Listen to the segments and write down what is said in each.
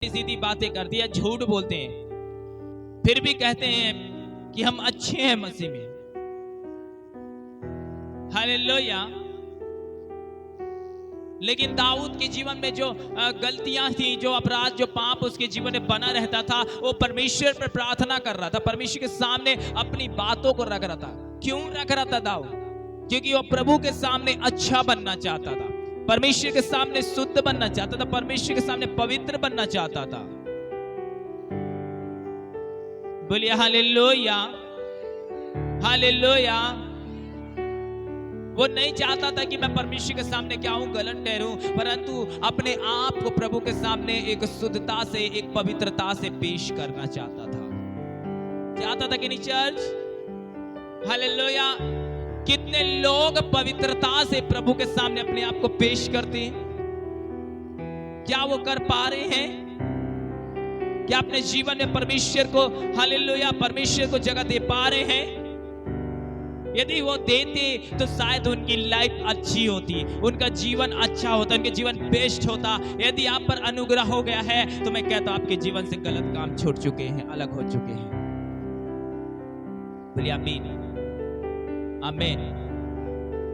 सीधी बातें करती है, झूठ बोलते हैं, फिर भी कहते हैं कि हम अच्छे हैं मसीह में। हालेलुया। लेकिन दाऊद के जीवन में जो गलतियां थी, जो अपराध, जो पाप उसके जीवन में बना रहता था, वो परमेश्वर पर प्रार्थना कर रहा था, परमेश्वर के सामने अपनी बातों को रख रहा था। क्यों रख रहा था दाऊद? क्योंकि वो प्रभु के सामने अच्छा बनना चाहता था, परमेश्वर के सामने शुद्ध बनना चाहता था, परमेश्वर के सामने पवित्र बनना चाहता था। बोलिए हालेलुया, हालेलुया। वो नहीं चाहता था कि मैं परमेश्वर के सामने क्या हूं, गलत ठहरूं, परंतु अपने आप को प्रभु के सामने एक शुद्धता से, एक पवित्रता से पेश करना चाहता था कि नहीं चर्च? हालेलुया। कितने लोग पवित्रता से प्रभु के सामने अपने आप को पेश करते हैं? क्या वो कर पा रहे हैं? क्या अपने जीवन में परमेश्वर को, हालेलुया, परमेश्वर को जगह दे पा रहे हैं? यदि वो देते तो शायद उनकी लाइफ अच्छी होती, उनका जीवन अच्छा होता, उनके जीवन बेस्ट होता। यदि आप पर अनुग्रह हो गया है तो मैं कहता हूं आपके जीवन से गलत काम छूट चुके हैं, अलग हो चुके हैं। बोलिए आमीन, आमीन।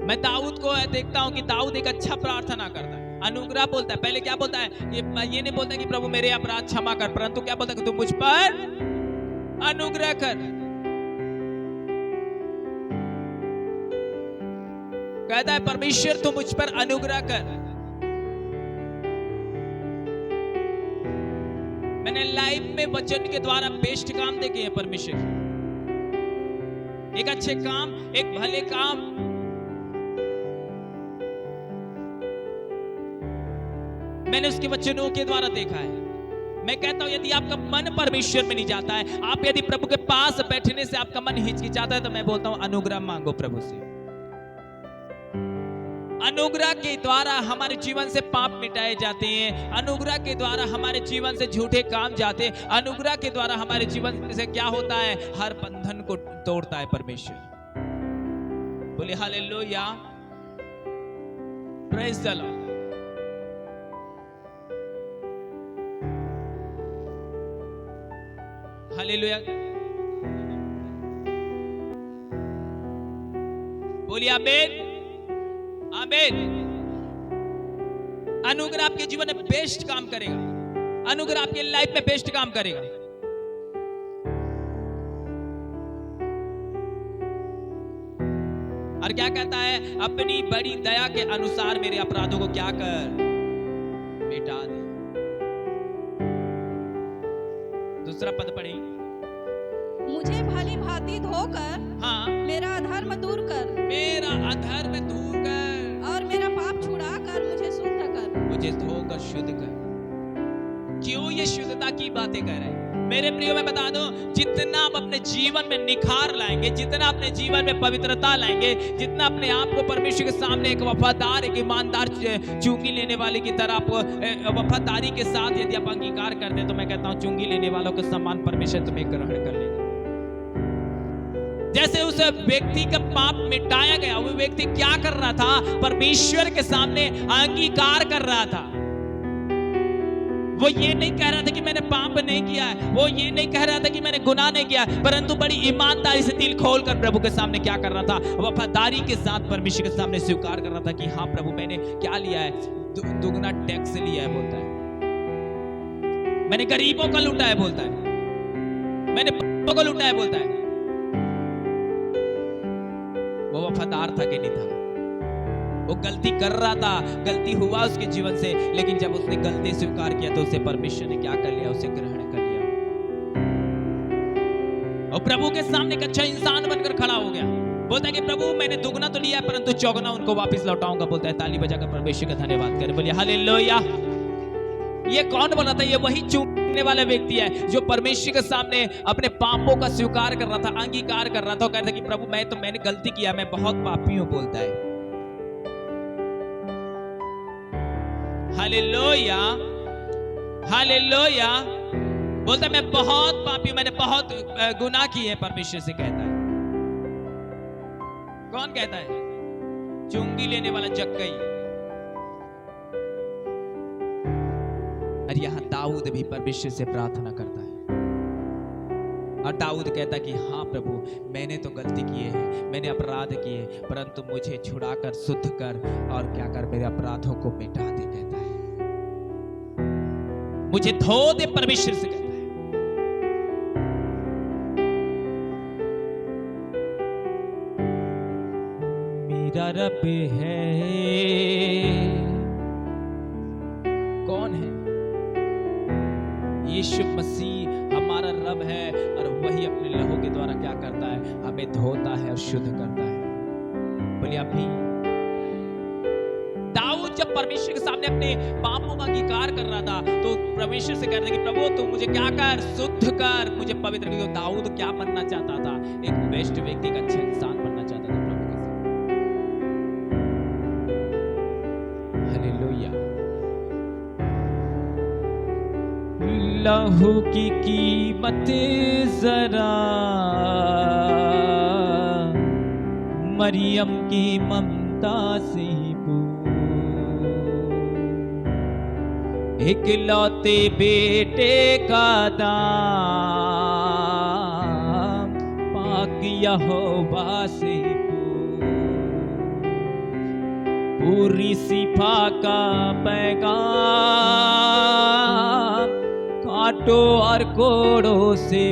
मैं दाऊद को देखता हूं कि दाऊद एक अच्छा प्रार्थना करता है, अनुग्रह बोलता है। पहले क्या बोलता है? ये नहीं बोलता कि प्रभु मेरे अपराध क्षमा कर, परंतु क्या बोलता है कि तू मुझ पर अनुग्रह कर। कहता है परमेश्वर तू मुझ पर अनुग्रह कर। मैंने लाइफ में वचन के द्वारा बेस्ट काम देखे हैं परमेश्वर, एक अच्छे काम, एक भले काम। मैंने उसके वचनों के द्वारा देखा है। मैं कहता हूं यदि आपका मन परमेश्वर में नहीं जाता है, आप यदि प्रभु के पास बैठने से आपका मन हिचकिचाता है, तो मैं बोलता हूं अनुग्रह मांगो प्रभु से। अनुग्रह के द्वारा हमारे जीवन से पाप मिटाए जाते हैं, अनुग्रह के द्वारा हमारे जीवन से झूठे काम जाते हैं, अनुग्रह के द्वारा हमारे जीवन से क्या होता है? हर बंधन को तोड़ता है परमेश्वर। बोले hallelujah, praise the Lord. Hallelujah, बोलिए आमीन, आमीन। अनुग्रह आपके जीवन में बेस्ट काम करेगा, अनुग्रह आपके लाइफ में बेस्ट काम करेगा। और क्या कहता है? अपनी बड़ी दया के अनुसार मेरे अपराधों को क्या कर, मिटा दे। दूसरा पद पढ़ी। मुझे भली भांति धोकर, हाँ, मेरा अधर्म दूर कर, मेरा अधर्म दूर कर, और मेरा पाप छुड़ा कर मुझे शुद्ध कर। मुझे धोकर शुद्ध कर। क्यों ये शुद्धता की बातें कर रहे हैं? मेरे प्रियो, मैं बता दूं, जितना आप अपने जीवन में निखार लाएंगे, जितना अपने जीवन में पवित्रता लाएंगे, जितना अपने आप को परमेश्वर के सामने एक वफादार, एक ईमानदार चुंगी लेने वाले की तरह आप वफादारी के साथ यदि आप अंगीकार करते हैं, तो मैं कहता हूं चुंगी लेने वालों के समान परमेश्वर तुम्हें ग्रहण कर लेगा। जैसे उस व्यक्ति का पाप मिटाया गया, वो व्यक्ति क्या कर रहा था? परमेश्वर के सामने अंगीकार कर रहा था। वो ये नहीं कह रहा था कि मैंने पाप नहीं किया है, वो ये नहीं कह रहा था कि मैंने गुनाह नहीं किया, परंतु बड़ी ईमानदारी से दिल खोलकर प्रभु के सामने क्या कर रहा था? वफादारी के साथ परमेश्वर के सामने स्वीकार कर रहा था कि हाँ प्रभु, मैंने क्या लिया है? दुगना टैक्स लिया है, बोलता है। मैंने गरीबों का लूटा है, बोलता है। मैंने पापों को लूटा है, बोलता है। वो वफादार था कि नहीं था? वो गलती कर रहा था, गलती हुआ उसके जीवन से, लेकिन जब उसने गलती स्वीकार किया तो उसे परमेश्वर ने क्या कर लिया? उसे ग्रहण कर लिया और प्रभु के सामने एक अच्छा इंसान बनकर खड़ा हो गया। बोलता है कि प्रभु, मैंने दुगना तो लिया परंतु चौगुना उनको वापस लौटाऊंगा, बोलता है। ताली बजाकर परमेश्वर का धन्यवाद करें, बोलिए हालेलुया। ये कौन बोला था? ये वही चूकने वाला व्यक्ति है जो परमेश्वर के सामने अपने पापों का स्वीकार कर रहा था, अंगीकार कर रहा था, कहता कि प्रभु मैंने गलती किया, मैं बहुत पापी हूं, बोलता है। Hallelujah, hallelujah. बोलता है मैं बहुत पापी हूं, मैंने बहुत गुनाह किए हैं, परमेश्वर से कहता है। कौन कहता है? चुंगी लेने वाला जक्कई। और यहाँ दाऊद भी परमेश्वर से प्रार्थना करता है और दाऊद कहता कि हाँ प्रभु, मैंने तो गलती की है, मैंने अपराध किए, परंतु मुझे छुड़ाकर शुद्ध कर और क्या कर, मेरे अपराधों को मिटा दे, कहता है मुझे धो दे, परमेश्वर से कहता है। मेरा रब है, कौन है? यीशु मसीह हमारा रब है और वही अपने लहू के द्वारा क्या करता है, हमें धोता है और शुद्ध करता है। बोलिए आप भी। दाऊद जब परमेश्वर के सामने अपने पापों का अंगीकार कर रहा था तो परमेश्वर से कहता कि प्रभु तू मुझे क्या कर, शुद्ध कर, मुझे पवित्र कर। दाऊद क्या बनना चाहता था? एक बेस्ट व्यक्ति, का अच्छा इंसान बनना चाहता था प्रभु के सामने। हालेलुया। लहू की कीमत जरा मरियम की ममता से एक लौते बेटे का दाम पाक यहोवा से पूरी सिफा का पैगाम कांटों और कोड़ों से